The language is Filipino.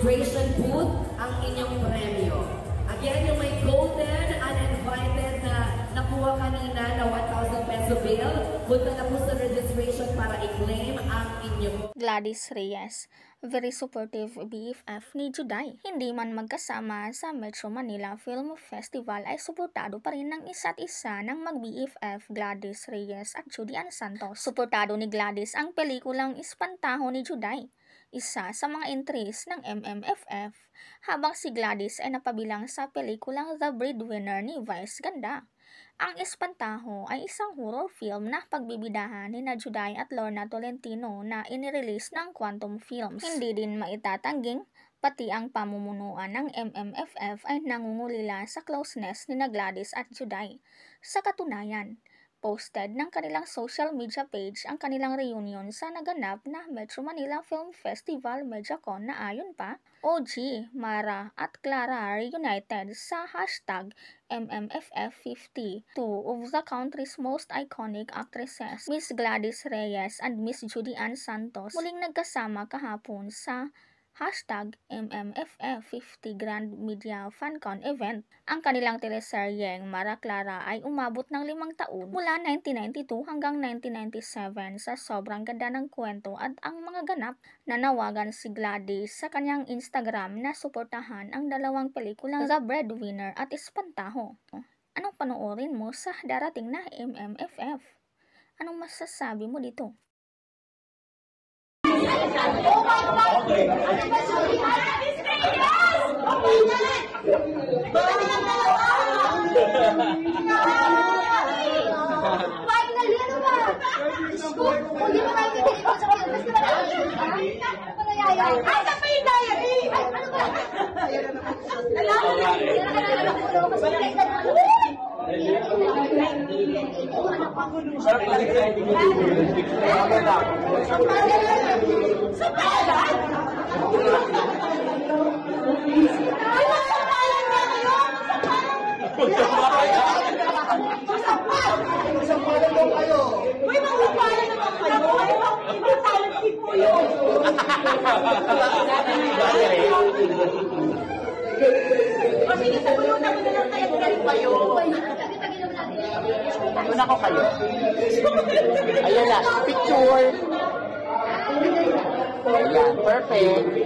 registration booth ang inyong premyo. Again, yung may golden uninvited na nakuha kanina na 1,000 peso bill, punta na po sa registration para i-claim ang inyong. Gladys Reyes, very supportive BFF ni Juday. Hindi man magkasama sa Metro Manila Film Festival ay suportado pa rin ng isa't isa ng mag-BFF Gladys Reyes at Judy Ann Santos. Suportado ni Gladys ang pelikulang Espantaho ni Juday, isa sa mga entries ng MMFF, habang si Gladys ay napabilang sa pelikulang The Breadwinner ni Vice Ganda. Ang Espantaho ay isang horror film na pagbibidahan ni Juday at Lorna Tolentino na inirelease ng Quantum Films. Hindi din maitatangging pati ang pamumunuan ng MMFF ay nangungulila sa closeness ni Gladys at Juday. Sa katunayan, posted ng kanilang social media page ang kanilang reunion sa naganap na Metro Manila Film Festival MediaCon na ayon pa, OG, Mara at Clara reunited sa hashtag MMFF50. Two of the country's most iconic actresses, Miss Gladys Reyes and Miss Judy Ann Santos, muling nagkasama kahapon sa hashtag MMFF50 Grand Media FanCon event. Ang kanilang teleseryeng Mara Clara ay umabot ng 5 taon mula 1992 hanggang 1997 sa sobrang ganda ng kwento at ang mga ganap. Nanawagan si Gladys sa kanyang Instagram na suportahan ang dalawang pelikulang The Breadwinner at Espantaho. Anong panoorin mo sa darating na MMFF? Anong masasabi mo dito? Una ko kayo. Ayan na, picture. Ayan, perfect.